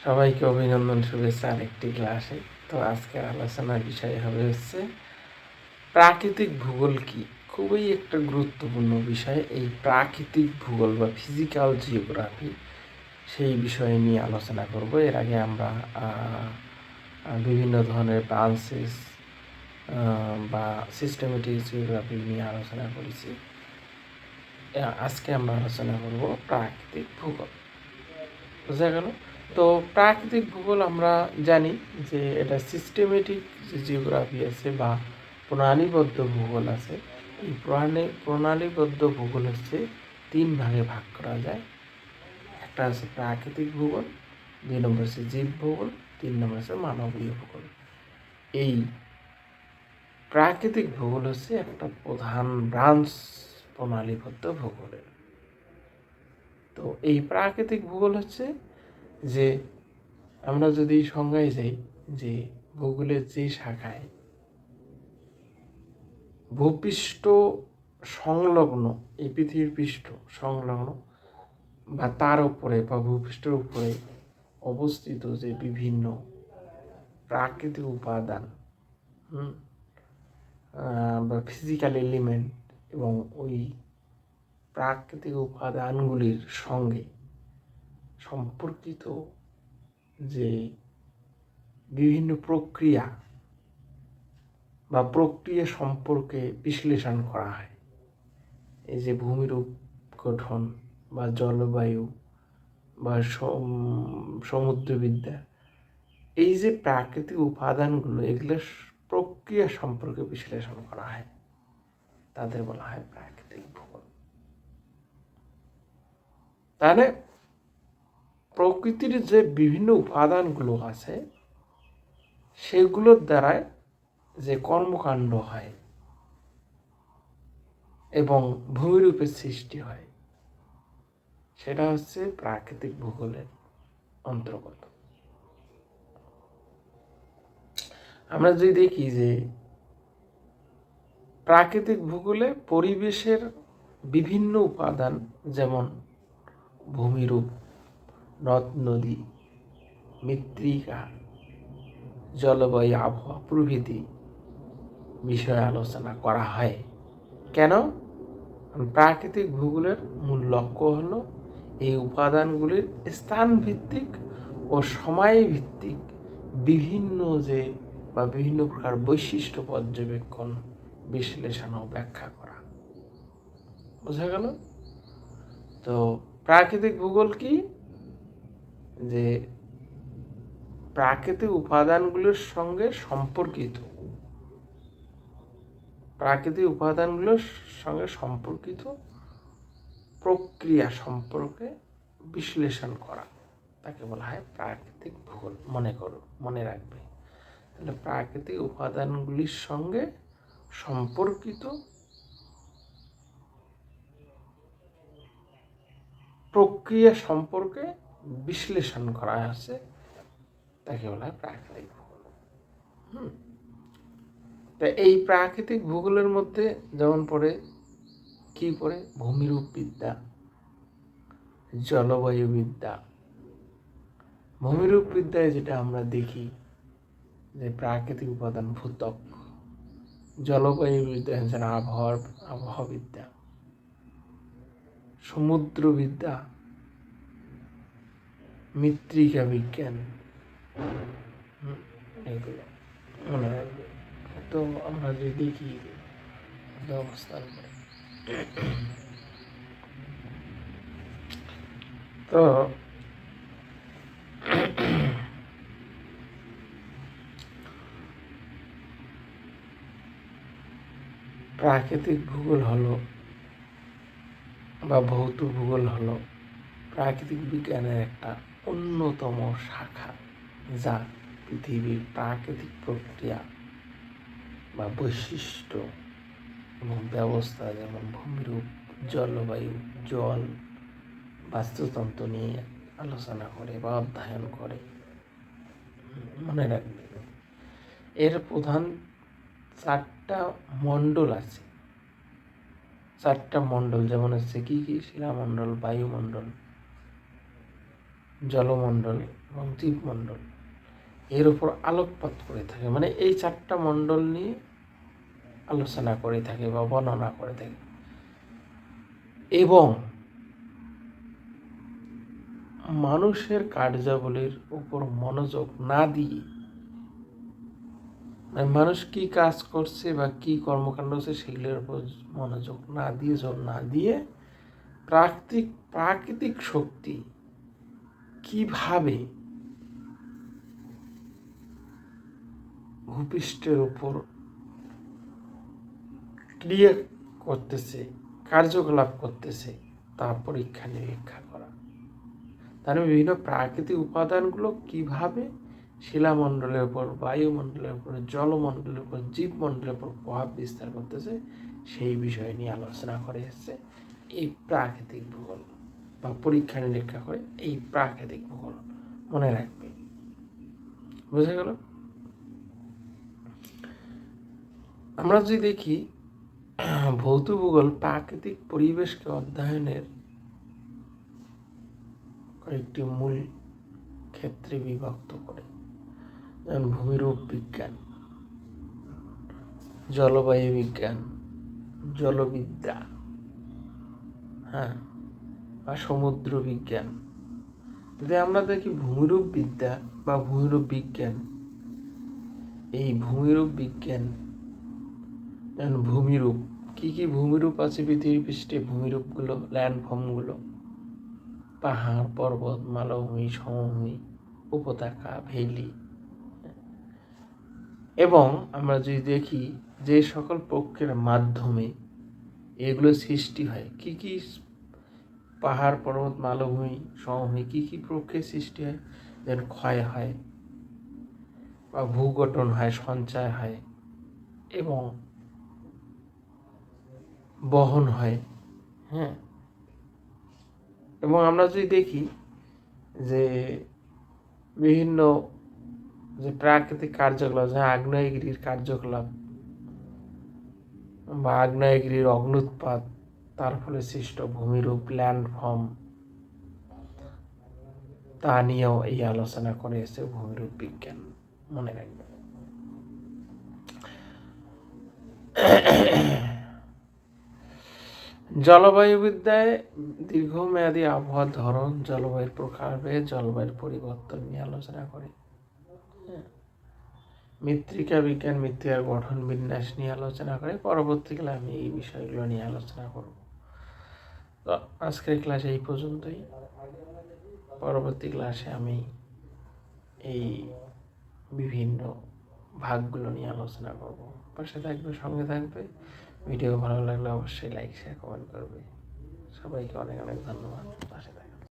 সবাইকে অভিনন্দন, শুভেচ্ছা আরেকটি ক্লাসে। তো আজকের আলোচনার বিষয় হবে হচ্ছে প্রাকৃতিক ভূগোল কি। খুবই একটা গুরুত্বপূর্ণ বিষয় এই প্রাকৃতিক ভূগোল বা ফিজিক্যাল জিওগ্রাফি, সেই বিষয় নিয়ে আলোচনা করব। এর আগে আমরা বিভিন্ন ধরনের ব্রাঞ্চেস বা সিস্টেমেটিক জিওগ্রাফি নিয়ে আলোচনা করেছি। আজকে আমরা আলোচনা করব প্রাকৃতিক ভূগোল। বোঝা গেল? তো প্রাকৃতিক ভূগোল আমরা জানি যে এটা সিস্টেমেটিক যে জিওগ্রাফি আছে বা প্রণালীবদ্ধ ভূগোল আছে। এই প্রণালীবদ্ধ ভূগোল হচ্ছে 3 ভাগে ভাগ করা যায়। একটা হচ্ছে প্রাকৃতিক ভূগোল, 2 নম্বর হচ্ছে জীব ভূগোল, 3 নম্বর হচ্ছে মানবীয় ভূগোল। এই প্রাকৃতিক ভূগোল হচ্ছে একটা প্রধান ব্রাঞ্চ প্রণালীবদ্ধ ভূগোলের। তো এই প্রাকৃতিক ভূগোল হচ্ছে যে আমরা যদি সংজ্ঞায় যাই যে ভূগোলের যে শাখায় ভূপৃষ্ঠ সংলগ্ন, এই পৃথিবীর পৃষ্ঠ সংলগ্ন বা তার উপরে বা ভূপৃষ্ঠের উপরে অবস্থিত যে বিভিন্ন প্রাকৃতিক উপাদান বা ফিজিক্যাল এলিমেন্ট এবং ওই প্রাকৃতিক উপাদানগুলির সঙ্গে সম্পর্কিত যে বিভিন্ন প্রক্রিয়া বা প্রক্রিয়া সম্পর্কে বিশ্লেষণ করা হয়। এই যে ভূমিরূপ গঠন বা জলবায়ু বা সমুদ্রবিদ্যা, এই যে প্রাকৃতিক উপাদানগুলো, এগুলো প্রক্রিয়া সম্পর্কে বিশ্লেষণ করা হয়, তাদের বলা হয় প্রাকৃতিক ভূগোল। তাহলে প্রকৃতির যে বিভিন্ন উপাদানগুলো আছে সেগুলোর দ্বারাই যে কর্মকাণ্ড হয় এবং ভূমিরূপের সৃষ্টি হয়, সেটা হচ্ছে প্রাকৃতিক ভূগোলের অন্তর্গত। আমরা যদি দেখি যে প্রাকৃতিক ভূগোলে পরিবেশের বিভিন্ন উপাদান যেমন ভূমিরূপ, নদ নদী, মৃত্তিকা, জলবায়ু, আবহাওয়া প্রভৃতি বিষয়ে আলোচনা করা হয়। কেন? প্রাকৃতিক ভূগোলের মূল লক্ষ্য হলো এই উপাদানগুলির স্থানভিত্তিক ও সময়ভিত্তিক বিভিন্ন যে বা বিভিন্ন প্রকার বৈশিষ্ট্য পর্যবেক্ষণ, বিশ্লেষণ ও ব্যাখ্যা করা। বোঝা গেল? তো প্রাকৃতিক ভূগোল কি? যে প্রাকৃতিক উপাদানগুলোর সঙ্গে সম্পর্কিত, প্রাকৃতিক উপাদানগুলোর সঙ্গে সম্পর্কিত প্রক্রিয়া সম্পর্কে বিশ্লেষণ করা, তাকে বলা হয় প্রাকৃতিক ভূগোল। মনে রাখবে। তাহলে প্রাকৃতিক উপাদানগুলির সঙ্গে সম্পর্কিত প্রক্রিয়া সম্পর্কে বিশ্লেষণ করা আছে, তাকে বলা হয় প্রাকৃতিক ভূগোল। তা এই প্রাকৃতিক ভূগোলের মধ্যে যেমন পড়ে কি পড়ে? ভূমিরূপ বিদ্যা, জলবায়ু বিদ্যা। ভূমিরূপ বিদ্যায় যেটা আমরা দেখি যে প্রাকৃতিক উপাদান ভূত্বক, জলবায়ু বিদ্যা হচ্ছে আবহাওয়া বিদ্যা, সমুদ্রবিদ্যা, মৃত্তিকা বিজ্ঞান, এগুলো মনে রাখবে। তো আমরা যদি দেখি অবস্থান করে, তো প্রাকৃতিক ভূগোল হলো বা ভৌত ভূগোল হলো প্রাকৃতিক বিজ্ঞানের একটা অন্যতম শাখা, যা পৃথিবীর প্রাকৃতিক প্রক্রিয়া বা বৈশিষ্ট্য এবং ব্যবস্থা যেমন ভূমিরূপ, জলবায়ু, জল, বাস্তুতন্ত্র নিয়ে আলোচনা করে বা অধ্যয়ন করে। মনে রাখবে, এর প্রধান 4টা মণ্ডল আছে। 4টা মণ্ডল যেমন হচ্ছে কি? শিলামণ্ডল, বায়ুমণ্ডল, জলমণ্ডল এবং জীবমণ্ডল এর উপর আলোকপাত করে থাকে। মানে এই 4টা মণ্ডল নিয়ে আলোচনা করে থাকে বা বর্ণনা করে থাকে, এবং মানুষের কার্যাবলীর উপর মনোযোগ না দিয়ে, মানে মানুষ কি কাজ করছে বা কি কর্মকাণ্ড হচ্ছে সেগুলোর উপর মনোযোগ না দিয়ে, জোর না দিয়ে প্রাকৃতিক শক্তি কিভাবে ভূপৃষ্ঠের উপর ক্রিয়া করতেছে, কার্যকলাপ করতেছে, তা পরীক্ষা নিরীক্ষা করা। তার বিভিন্ন প্রাকৃতিক উপাদানগুলো কিভাবে শিলামণ্ডলের উপর, বায়ুমণ্ডলের উপর, জলমণ্ডলের উপর, জীবমণ্ডলের উপর প্রভাব বিস্তার করতেছে সেই বিষয় নিয়ে আলোচনা করে এসছে এই প্রাকৃতিক ভূগোল, বা পরীক্ষা নিরীক্ষা করে এই প্রাকৃতিক ভূগোল। মনে রাখবে, বুঝে গেল? আমরা যদি দেখি ভৌত ভূগোল প্রাকৃতিক পরিবেশকে অধ্যয়নের কয়েকটি মূল ক্ষেত্রে বিভক্ত করে, যেমন ভূমিরূপ বিজ্ঞান, জলবায়ু বিজ্ঞান, জলবিদ্যা, বা সমুদ্র বিজ্ঞান। যদি আমরা দেখি ভূমিরূপ বিদ্যা বা ভূমিরূপ বিজ্ঞান, এই ভূমিরূপ বিজ্ঞান যেমন ভূমিরূপ, কি কি ভূমিরূপ আছে পৃথিবী পৃষ্ঠে, ভূমিরূপগুলো, ল্যান্ডফর্মগুলো, পাহাড়, পর্বত, মালভূমি, সমভূমি, উপত্যকা, ভ্যালি। এবং আমরা যদি দেখি যে সকল প্রক্রিয়ার মাধ্যমে এগুলো সৃষ্টি হয়, কি কি পাহাড়, পর্বত, মালভূমি, সমভূমি, কি কি প্রক্রিয়ার সৃষ্টি হয়, যেন ক্ষয় হয় বা ভূগঠন হয়, সঞ্চয় হয় এবং বহন হয়। এবং আমরা যদি দেখি যে বিভিন্ন যে প্রাকৃতিক কার্যকলাপ, যেমন আগ্নেয়গিরির কার্যকলাপ বা আগ্নেয়গিরির অগ্ন্যুৎপাত, তার ফলে সৃষ্ট ভূমিরূপ, ল্যান্ডফর্ম, তা নিয়েও এই আলোচনা করে এসেছে ভূমিরূপ বিজ্ঞান। মনে রাখবেন। জলবায়ুবিদ্যায় দীর্ঘমেয়াদী আবহাওয়ার ধরন, জলবায়ুর প্রকারভেদ, জলবায়ুর পরিবর্তন নিয়ে আলোচনা করে। মৃত্তিকা বিজ্ঞান, মৃত্তিকার গঠন বিন্যাস নিয়ে আলোচনা করে। পরবর্তীকালে আমি এই বিষয়গুলো নিয়ে আলোচনা করব। তো আজকের ক্লাসে এই পর্যন্তই। পরবর্তী ক্লাসে আমি এই বিভিন্ন ভাগগুলো নিয়ে আলোচনা করব। পাশে থাকবে, সঙ্গে থাকবে। ভিডিও ভালো লাগলে অবশ্যই লাইক, শেয়ার, কমেন্ট করবে। সবাইকে অনেক অনেক ধন্যবাদ। পাশে থাকবে।